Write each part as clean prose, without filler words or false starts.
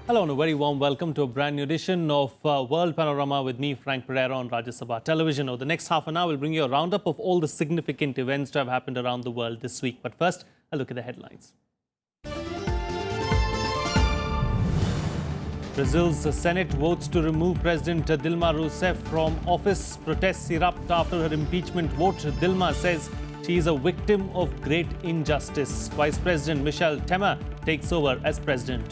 Hello and a very warm welcome to a brand new edition of World Panorama with me, Frank Pereira, on Rajya Sabha Television. Over the next half an hour, we'll bring you a roundup of all the significant events that have happened around the world this week. But first, a look at the headlines. Brazil's Senate votes to remove President Dilma Rousseff from office. Protests erupt after her impeachment vote. Dilma says she is a victim of great injustice. Vice President Michel Temer takes over as president.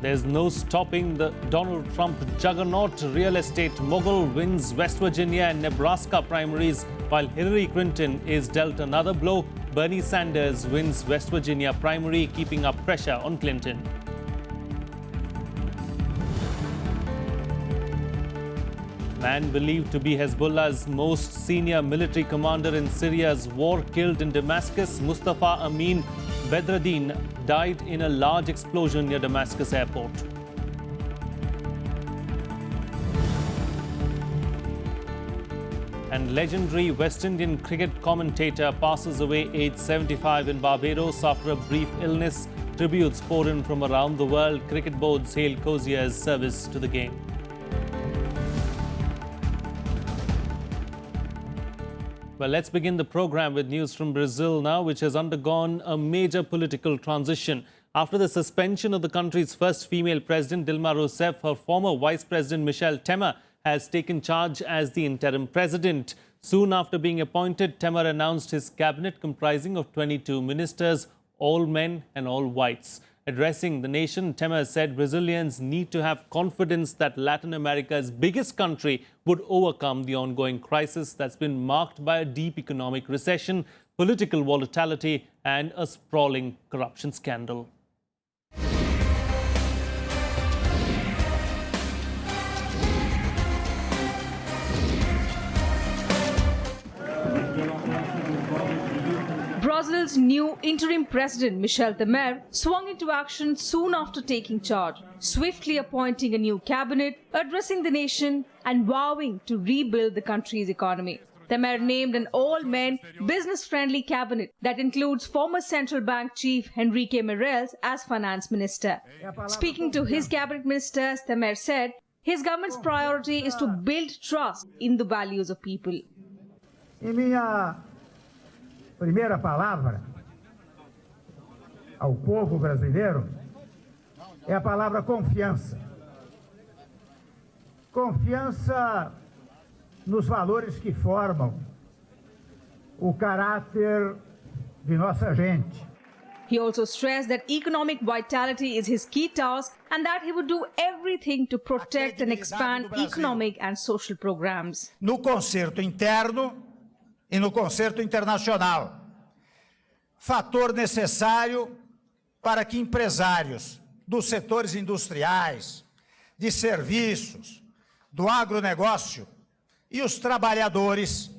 There's no stopping the Donald Trump juggernaut. Real estate mogul wins West Virginia and Nebraska primaries, while Hillary Clinton is dealt another blow. Bernie Sanders wins West Virginia primary, keeping up pressure on Clinton. Man believed to be Hezbollah's most senior military commander in Syria's war killed in Damascus. Mustafa Amin Bedreddin died in a large explosion near Damascus airport. And legendary West Indian cricket commentator passes away aged 75 in Barbados after a brief illness. Tributes pour in from around the world. Cricket boards hail Kozier's service to the game. Well, let's begin the program with news from Brazil now, which has undergone a major political transition. After the suspension of the country's first female president, Dilma Rousseff, her former vice president, Michel Temer, has taken charge as the interim president. Soon after being appointed, Temer announced his cabinet comprising of 22 ministers, all men and all whites. Addressing the nation, Temer said Brazilians need to have confidence that Latin America's biggest country would overcome the ongoing crisis that's been marked by a deep economic recession, political volatility, and a sprawling corruption scandal. Brazil's new interim president, Michel Temer, swung into action soon after taking charge, swiftly appointing a new cabinet, addressing the nation and vowing to rebuild the country's economy. Temer named an all-men, business-friendly cabinet that includes former central bank chief Henrique Meirelles as finance minister. Speaking to his cabinet ministers, Temer said his government's priority is to build trust in the values of people. Primeira palavra ao povo brasileiro é a palavra confiança. Confiança nos valores que formam o caráter de nossa gente. He also stressed that economic vitality is his key task and that he would do everything to protect and expand economic and social programs. No concerto interno e no concerto internacional, fator necessário para que empresários dos setores industriais, de serviços, do agronegócio e os trabalhadores.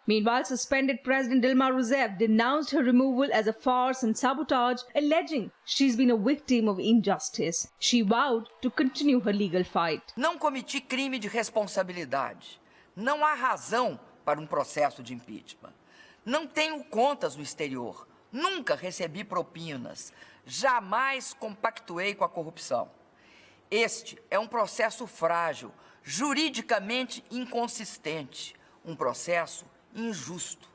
Meanwhile, suspended President Dilma Rousseff denounced her removal as a farce and sabotage, alleging she's been a victim of injustice. She vowed to continue her legal fight. Não cometi crime de responsabilidade. Não há razão para processo de impeachment. Não tenho contas no exterior. Nunca recebi propinas. Jamais compactuei com a corrupção. Este é processo frágil, juridicamente inconsistente, processo injusto.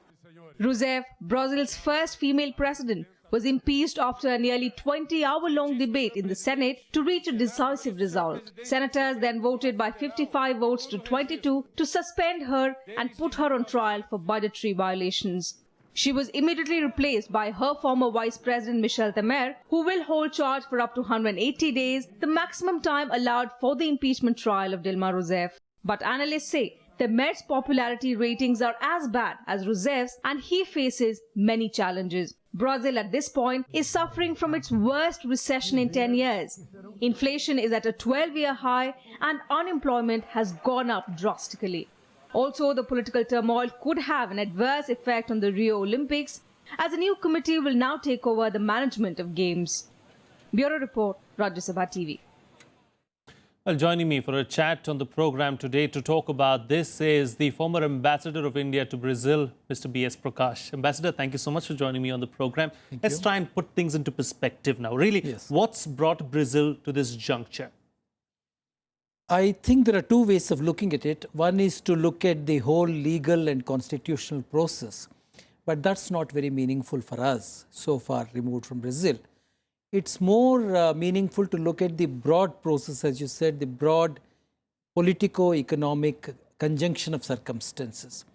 Rousseff, Brazil's first female president, was impeached after a nearly 20-hour-long debate in the Senate to reach a decisive result. Senators then voted by 55 votes to 22 to suspend her and put her on trial for budgetary violations. She was immediately replaced by her former vice president Michel Temer, who will hold charge for up to 180 days, the maximum time allowed for the impeachment trial of Dilma Rousseff. But analysts say Temer's popularity ratings are as bad as Rousseff's and he faces many challenges. Brazil at this point is suffering from its worst recession in 10 years. Inflation is at a 12-year high and unemployment has gone up drastically. Also, the political turmoil could have an adverse effect on the Rio Olympics, as a new committee will now take over the management of games. Bureau Report, Rajya Sabha TV. Well, joining me for a chat on the program today to talk about this is the former ambassador of India to Brazil, Mr. B.S. Prakash. Ambassador, thank you so much for joining me on the program. Let's try and put things into perspective now. Really, what's brought Brazil to this juncture? I think there are two ways of looking at it. One is to look at the whole legal and constitutional process, but that's not very meaningful for us so far removed from Brazil. It's more meaningful to look at the broad process, as you said, the broad politico-economic conjunction of circumstances.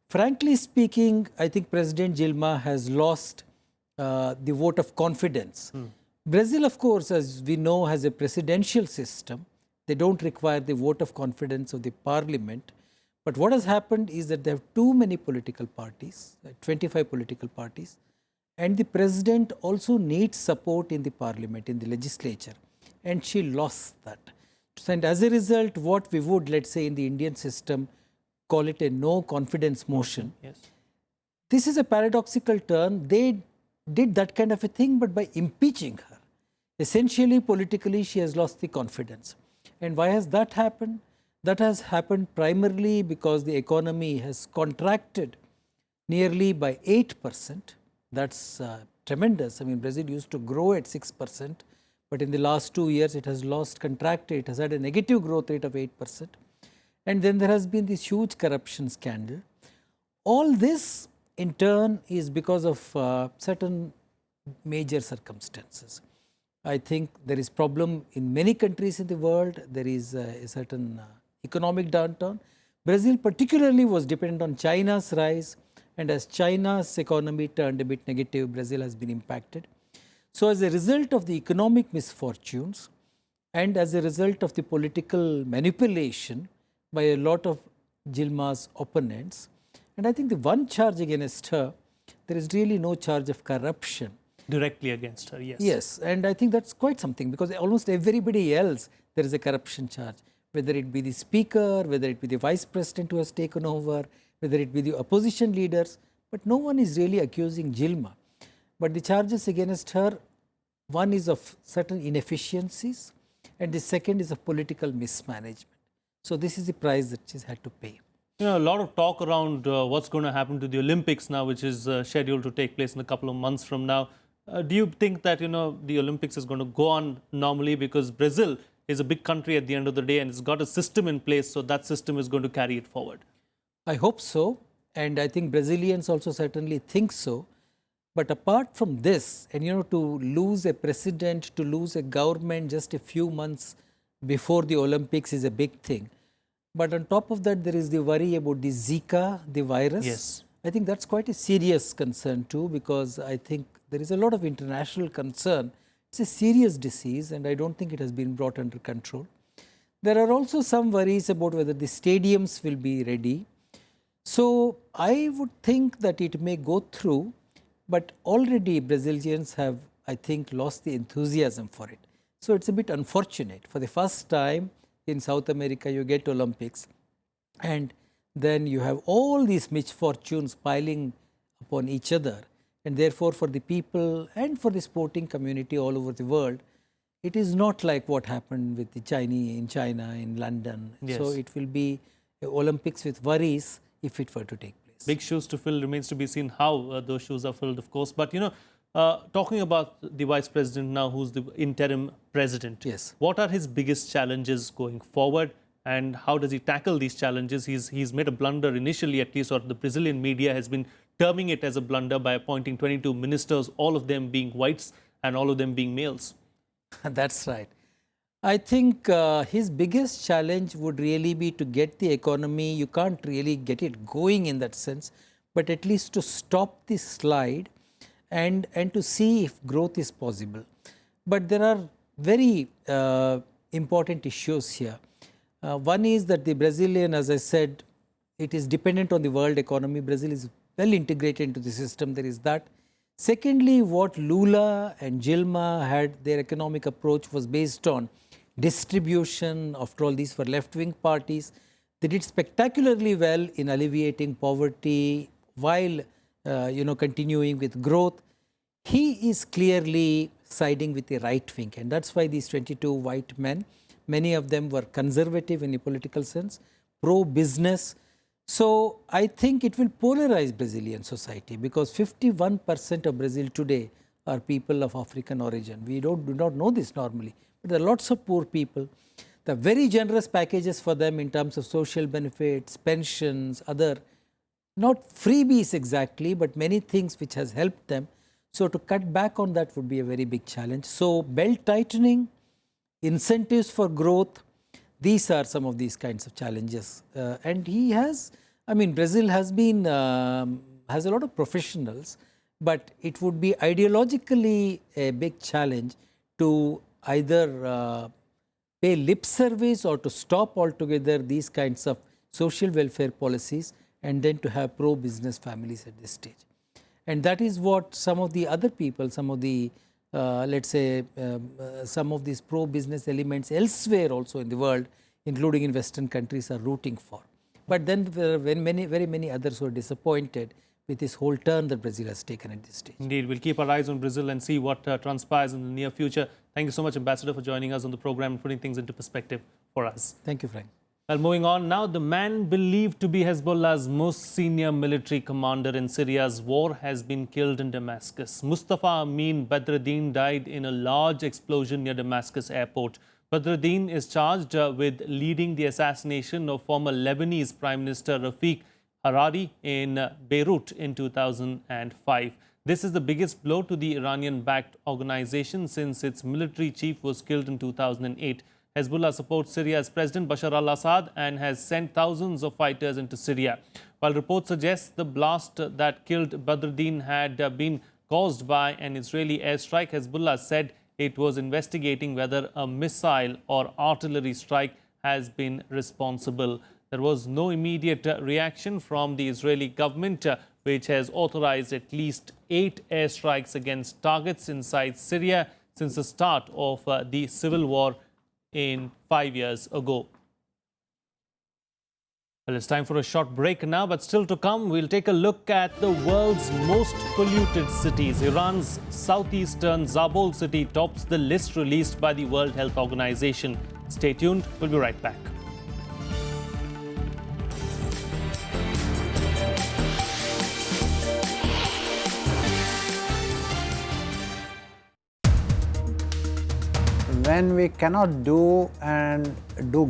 Frankly speaking, I think President Dilma has lost the vote of confidence. Brazil, of course, as we know, has a presidential system. They don't require the vote of confidence of the parliament. But what has happened is that they have too many political parties, 25 political parties, and the president also needs support in the parliament, in the legislature, and she lost that. And as a result, what we would, let's say in the Indian system, call it a no confidence motion. This is a paradoxical turn. They did that kind of a thing, but by impeaching her. Essentially, politically, she has lost the confidence. And why has that happened? That has happened primarily because the economy has contracted nearly by 8%. That's tremendous. I mean, Brazil used to grow at 6%, but in the last 2 years, it has contracted. It has had a negative growth rate of 8%. And then there has been this huge corruption scandal. All this, in turn, is because of certain major circumstances. I think there is problem in many countries in the world. There is a certain economic downturn. Brazil particularly was dependent on China's rise, and as China's economy turned a bit negative, Brazil has been impacted. So as a result of the economic misfortunes and as a result of the political manipulation by a lot of Dilma's opponents, and I think the one charge against her, there is really no charge of corruption. Directly against her, yes. Yes, and I think that's quite something because almost everybody else, there is a corruption charge, whether it be the speaker, whether it be the vice president who has taken over, whether it be the opposition leaders, but no one is really accusing Dilma. But the charges against her, one is of certain inefficiencies and the second is of political mismanagement. So this is the price that she's had to pay. You know, a lot of talk around what's going to happen to the Olympics now, which is scheduled to take place in a couple of months from now. Do you think that, you know, the Olympics is going to go on normally because Brazil is a big country at the end of the day and it's got a system in place, so that system is going to carry it forward? I hope so, and I think Brazilians also certainly think so. But apart from this, and you know, to lose a president, to lose a government just a few months before the Olympics is a big thing. But on top of that, there is the worry about the Zika, the virus. Yes. I think that's quite a serious concern too, because I think there is a lot of international concern. It's a serious disease and I don't think it has been brought under control. There are also some worries about whether the stadiums will be ready. So I would think that it may go through, but already Brazilians have, I think, lost the enthusiasm for it. So it's a bit unfortunate. For the first time in South America, you get Olympics and then you have all these misfortunes piling upon each other. And therefore, for the people and for the sporting community all over the world, it is not like what happened with the Chinese in China, in London. Yes. So it will be Olympics with worries if it were to take place. Big shoes to fill. Remains to be seen how those shoes are filled, of course. But, you know, talking about the vice president now, who's the interim president. Yes. What are his biggest challenges going forward? And how does he tackle these challenges? He's made a blunder initially, at least, or the Brazilian media has been terming it as a blunder by appointing 22 ministers, all of them being whites and all of them being males. That's right. I think his biggest challenge would really be to get the economy. You can't really get it going in that sense, but at least to stop the slide and to see if growth is possible. But there are very important issues here. One is that the Brazilian, as I said, it is dependent on the world economy. Brazil is well integrated into the system. There is that. Secondly, what Lula and Dilma had, their economic approach was based on distribution. After all, these were left-wing parties. They did spectacularly well in alleviating poverty while continuing with growth. He is clearly siding with the right wing, and that's why these 22 white men. Many of them were conservative in a political sense, pro-business. So I think it will polarize Brazilian society because 51% of Brazil today are people of African origin. We do not know this normally, but there are lots of poor people. The very generous packages for them in terms of social benefits, pensions, other, not freebies exactly, but many things which has helped them. So to cut back on that would be a very big challenge. So belt tightening, incentives for growth, these are some of these kinds of challenges. And he has, I mean, Brazil has been, has a lot of professionals, but it would be ideologically a big challenge to either pay lip service or to stop altogether these kinds of social welfare policies and then to have pro-business families at this stage. And that is what some of the other people, some of the, let's say, some of these pro-business elements elsewhere also in the world, including in Western countries, are rooting for. But then there are very many others who are disappointed with this whole turn that Brazil has taken at this stage. Indeed, we'll keep our eyes on Brazil and see what transpires in the near future. Thank you so much, Ambassador, for joining us on the program and putting things into perspective for us. Thank you, Frank. Well, moving on now, the man believed to be Hezbollah's most senior military commander in Syria's war has been killed in Damascus. Mustafa Amin Badreddin died in a large explosion near Damascus airport. Badreddin is charged with leading the assassination of former Lebanese Prime Minister Rafiq Hariri in Beirut in 2005. This is the biggest blow to the Iranian-backed organization since its military chief was killed in 2008. Hezbollah supports Syria's President Bashar al-Assad and has sent thousands of fighters into Syria. While reports suggest the blast that killed Badreddin had been caused by an Israeli airstrike, Hezbollah said it was investigating whether a missile or artillery strike has been responsible. There was no immediate reaction from the Israeli government, which has authorized at least 8 airstrikes against targets inside Syria since the start of the civil war in 5 years ago. Well, it's time for a short break now, but still to come, we'll take a look at the world's most polluted cities. Iran's southeastern Zabul city tops the list released by the World Health Organization. Stay tuned, we'll be right back. When we cannot do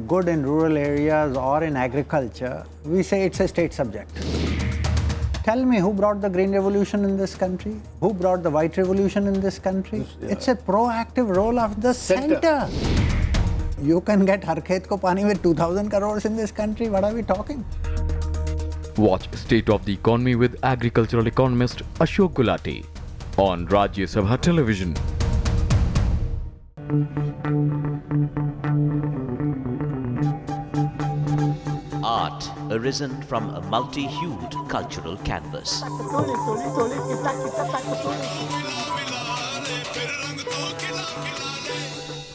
good in rural areas or in agriculture, we say it's a state subject. Tell me who brought the green revolution in this country? Who brought the white revolution in this country? It's a proactive role of the center. You can get Har Khet Ko Pani with 2,000 crores in this country. What are we talking? Watch State of the Economy with agricultural economist Ashok Gulati on Rajya Sabha Television. Art arisen from a multi-hued cultural canvas.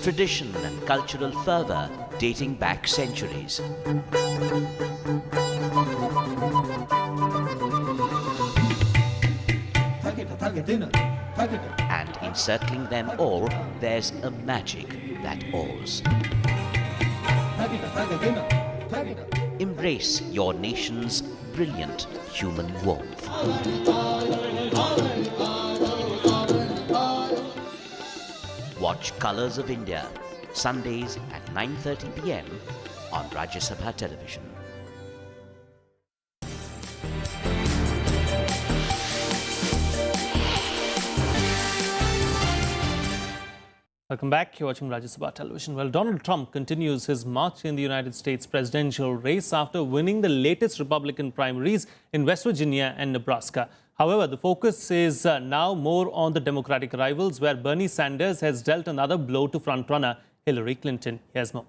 Tradition and cultural fervor dating back centuries. And encircling them all, there's a magic that awes. Embrace your nation's brilliant human warmth. Watch Colors of India, Sundays at 9:30 p.m. on Rajya Sabha Television. Welcome back. You're watching Rajya Sabha Television. Well, Donald Trump continues his march in the United States presidential race after winning the latest Republican primaries in West Virginia and Nebraska. However, the focus is now more on the Democratic rivals, where Bernie Sanders has dealt another blow to frontrunner Hillary Clinton. Here's more.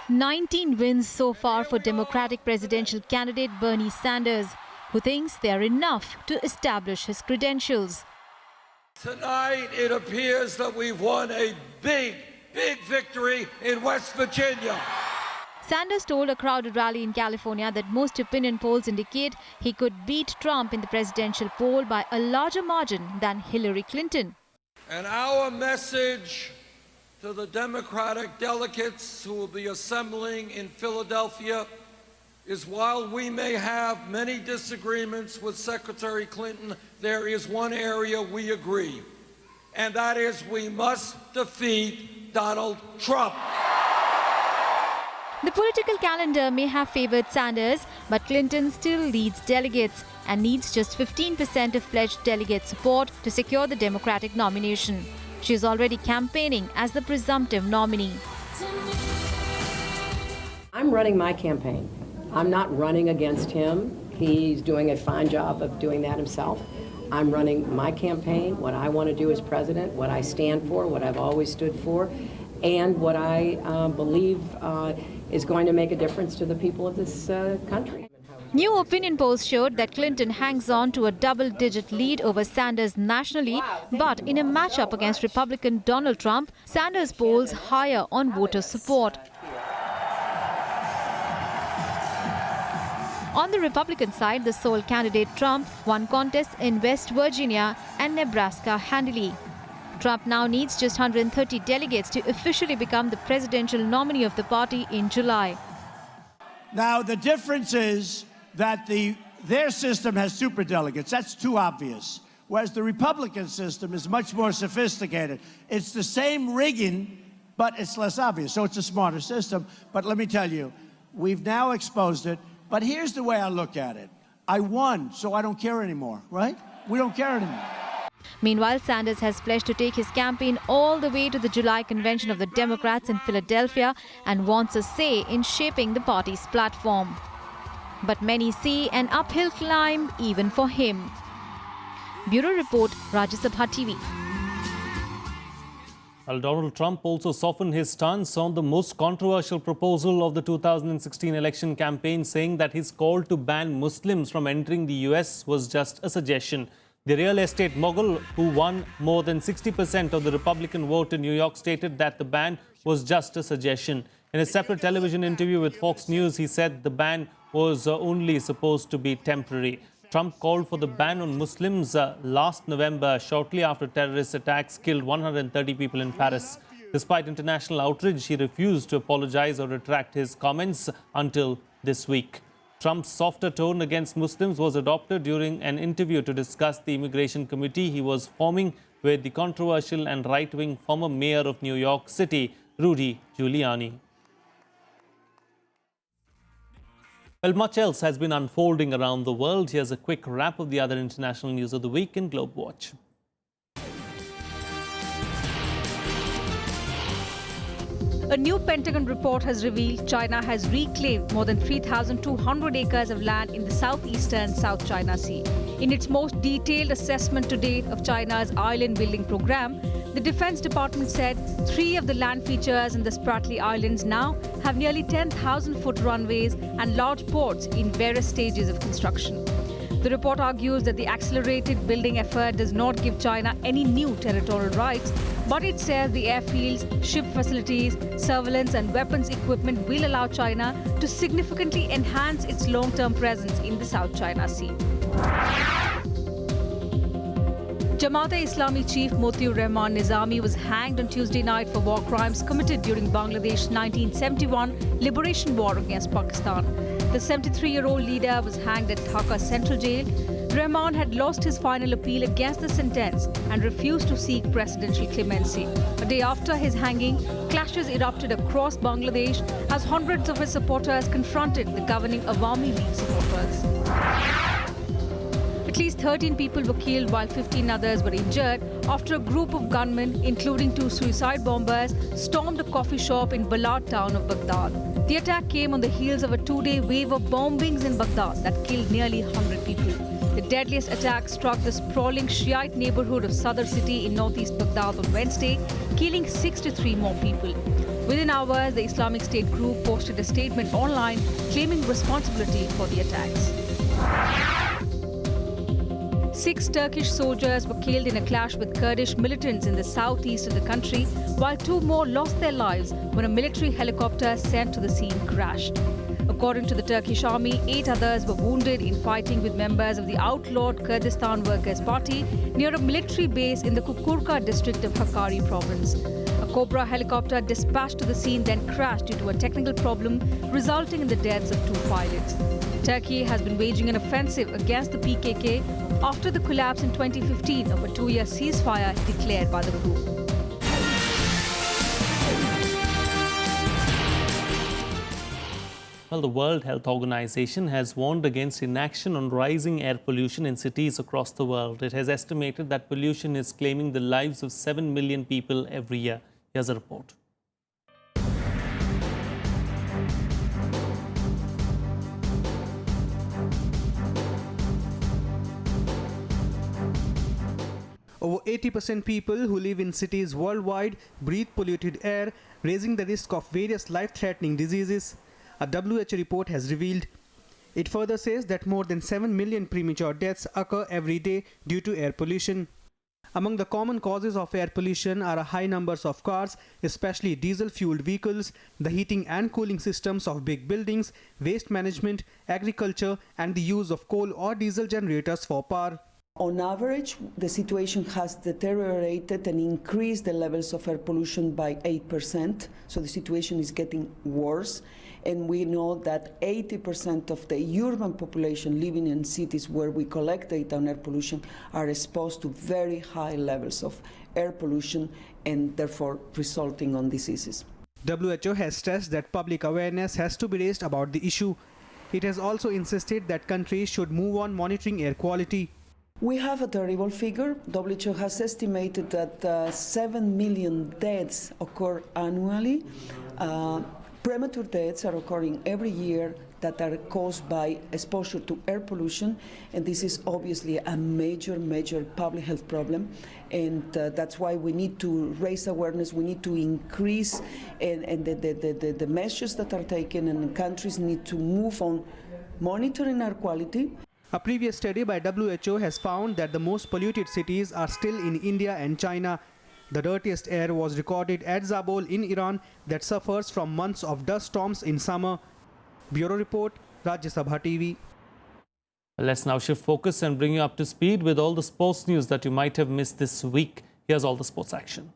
"19 wins so far for Democratic presidential candidate Bernie Sanders, who thinks they are enough to establish his credentials. Tonight, it appears that we've won a big victory in West Virginia. Sanders told a crowded rally in California that most opinion polls indicate he could beat Trump in the presidential poll by a larger margin than Hillary Clinton. And our message to the Democratic delegates who will be assembling in Philadelphia is, while we may have many disagreements with Secretary Clinton, there is one area we agree, and that is we must defeat Donald Trump. The political calendar may have favored Sanders, but Clinton still leads delegates and needs just 15% of pledged delegate support to secure the Democratic nomination. She is already campaigning as the presumptive nominee. I'm running my campaign. I'm not running against him. He's doing a fine job of doing that himself. I'm running my campaign, what I want to do as president, what I stand for, what I've always stood for, and what I believe is going to make a difference to the people of this country. New opinion polls showed that Clinton hangs on to a double-digit lead over Sanders nationally, but in a matchup against Republican Donald Trump, Sanders polls higher on voter support. On the Republican side, the sole candidate Trump won contests in West Virginia and Nebraska handily. Trump now needs just 130 delegates to officially become the presidential nominee of the party in July. Now, the difference is that their system has superdelegates. That's too obvious. Whereas the Republican system is much more sophisticated. It's the same rigging, but it's less obvious. So it's a smarter system. But let me tell you, we've now exposed it. But here's the way I look at it. I won, so I don't care anymore, right? We don't care anymore. Meanwhile, Sanders has pledged to take his campaign all the way to the July convention of the Democrats in Philadelphia and wants a say in shaping the party's platform. But many see an uphill climb even for him. Bureau Report, Rajya Sabha TV. Well, Donald Trump also softened his stance on the most controversial proposal of the 2016 election campaign, saying that his call to ban Muslims from entering the US was just a suggestion. The real estate mogul, who won more than 60% of the Republican vote in New York, stated that the ban was just a suggestion. In a separate television interview with Fox News, he said the ban was only supposed to be temporary. Trump called for the ban on Muslims last November, shortly after terrorist attacks killed 130 people in Paris. Despite international outrage, he refused to apologize or retract his comments until this week. Trump's softer tone against Muslims was adopted during an interview to discuss the immigration committee he was forming with the controversial and right-wing former mayor of New York City, Rudy Giuliani. Well, much else has been unfolding around the world. Here's a quick wrap of the other international news of the week in Globe Watch. A new Pentagon report has revealed China has reclaimed more than 3,200 acres of land in the southeastern South China Sea. In its most detailed assessment to date of China's island building program, the Defense Department said 3 of the land features in the Spratly Islands now have nearly 10,000-foot runways and large ports in various stages of construction. The report argues that the accelerated building effort does not give China any new territorial rights, but it says the airfields, ship facilities, surveillance and weapons equipment will allow China to significantly enhance its long-term presence in the South China Sea. Jamaat-e-Islami chief Motiur Rahman Nizami was hanged on Tuesday night for war crimes committed during Bangladesh's 1971 liberation war against Pakistan. The 73-year-old leader was hanged at Dhaka Central Jail. Rahman had lost his final appeal against the sentence and refused to seek presidential clemency. A day after his hanging, clashes erupted across Bangladesh as hundreds of his supporters confronted the governing Awami League supporters. At least 13 people were killed while 15 others were injured after a group of gunmen, including 2 suicide bombers, stormed a coffee shop in Balad town of Baghdad. The attack came on the heels of a 2-day wave of bombings in Baghdad that killed nearly 100 people. The deadliest attack struck the sprawling Shiite neighborhood of Sadr city in northeast Baghdad on Wednesday, killing 63 more people. Within hours, the Islamic State group posted a statement online claiming responsibility for the attacks. 6 Turkish soldiers were killed in a clash with Kurdish militants in the southeast of the country, while 2 more lost their lives when a military helicopter sent to the scene crashed. According to the Turkish army, 8 others were wounded in fighting with members of the outlawed Kurdistan Workers' Party near a military base in the Kukurka district of Hakkari province. A Cobra helicopter dispatched to the scene then crashed due to a technical problem, resulting in the deaths of 2 pilots. Turkey has been waging an offensive against the PKK after the collapse in 2015 of a 2-year ceasefire declared by the group. Well, the World Health Organization has warned against inaction on rising air pollution in cities across the world. It has estimated that pollution is claiming the lives of 7 million people every year. Here's a report. Over 80% people who live in cities worldwide breathe polluted air, raising the risk of various life-threatening diseases, a WHO report has revealed. It further says that more than 7 million premature deaths occur every day due to air pollution. Among the common causes of air pollution are high numbers of cars, especially diesel-fueled vehicles, the heating and cooling systems of big buildings, waste management, agriculture, and the use of coal or diesel generators for power. On average, the situation has deteriorated and increased the levels of air pollution by 8%, so the situation is getting worse. And we know that 80% of the urban population living in cities where we collect data on air pollution are exposed to very high levels of air pollution and therefore resulting on diseases. WHO has stressed that public awareness has to be raised about the issue. It has also insisted that countries should move on monitoring air quality. We have a terrible figure. WHO has estimated that 7 million deaths occur annually. Premature deaths are occurring every year that are caused by exposure to air pollution, and this is obviously a major public health problem, and that's why we need to raise awareness, we need to increase and the measures that are taken, and countries need to move on monitoring air quality. A previous study by WHO has found that the most polluted cities are still in India and China. The dirtiest air was recorded at Zabul in Iran that suffers from months of dust storms in summer. Bureau Report, Rajya Sabha TV. Let's now shift focus and bring you up to speed with all the sports news that you might have missed this week. Here's all the sports action.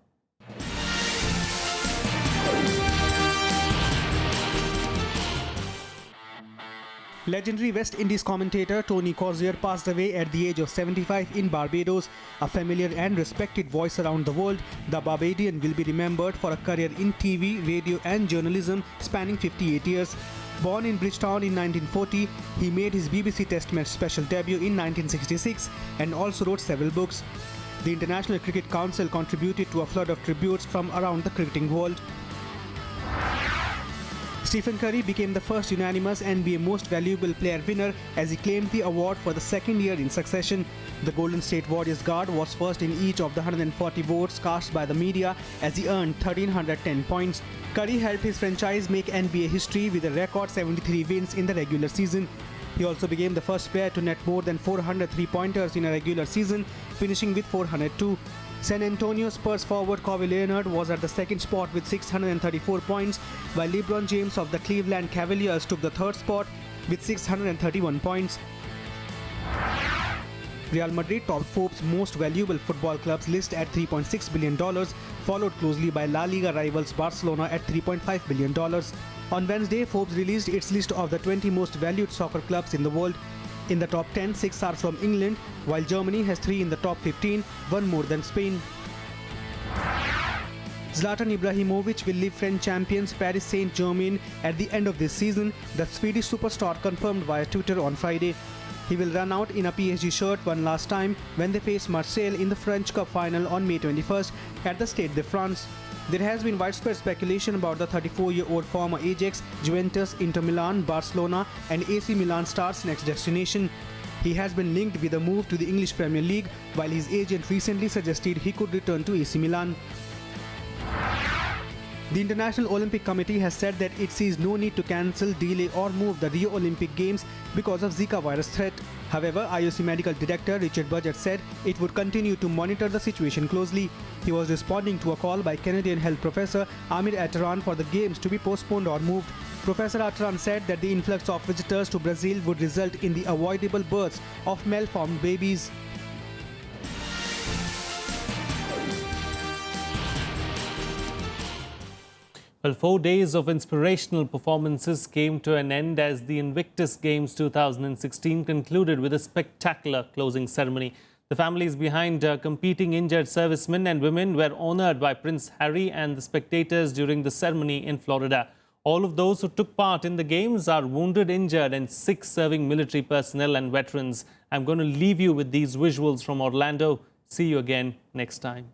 Legendary West Indies commentator Tony Corzier passed away at the age of 75 in Barbados. A familiar and respected voice around the world, the Barbadian will be remembered for a career in TV, radio and journalism spanning 58 years. Born in Bridgetown in 1940, he made his BBC Test match special debut in 1966 and also wrote several books. The International Cricket Council contributed to a flood of tributes from around the cricketing world. Stephen Curry became the first unanimous NBA Most Valuable Player winner as he claimed the award for the second year in succession. The Golden State Warriors guard was first in each of the 140 votes cast by the media as he earned 1,310 points. Curry helped his franchise make NBA history with a record 73 wins in the regular season. He also became the first player to net more than 400 three-pointers in a regular season, finishing with 402. San Antonio Spurs forward Kawhi Leonard was at the second spot with 634 points, while LeBron James of the Cleveland Cavaliers took the third spot with 631 points. Real Madrid topped Forbes' most valuable football clubs list at $3.6 billion, followed closely by La Liga rivals Barcelona at $3.5 billion. On Wednesday, Forbes released its list of the 20 most valued soccer clubs in the world. In the top 10, 6 are from England, while Germany has 3 in the top 15, one more than Spain. Zlatan Ibrahimovic will leave French champions Paris Saint-Germain at the end of this season, the Swedish superstar confirmed via Twitter on Friday. He will run out in a PSG shirt one last time when they face Marseille in the French Cup final on May 21st at the Stade de France. There has been widespread speculation about the 34-year-old former Ajax, Juventus, Inter Milan, Barcelona and AC Milan star's next destination. He has been linked with a move to the English Premier League, while his agent recently suggested he could return to AC Milan. The International Olympic Committee has said that it sees no need to cancel, delay or move the Rio Olympic Games because of Zika virus threat. However, IOC Medical Director Richard Budgett said it would continue to monitor the situation closely. He was responding to a call by Canadian health professor Amir Attaran for the Games to be postponed or moved. Professor Attaran said that the influx of visitors to Brazil would result in the avoidable births of malformed babies. Well, 4 days of inspirational performances came to an end as the Invictus Games 2016 concluded with a spectacular closing ceremony. The families behind competing injured servicemen and women were honored by Prince Harry and the spectators during the ceremony in Florida. All of those who took part in the Games are wounded, injured and sick serving military personnel and veterans. I'm going to leave you with these visuals from Orlando. See you again next time.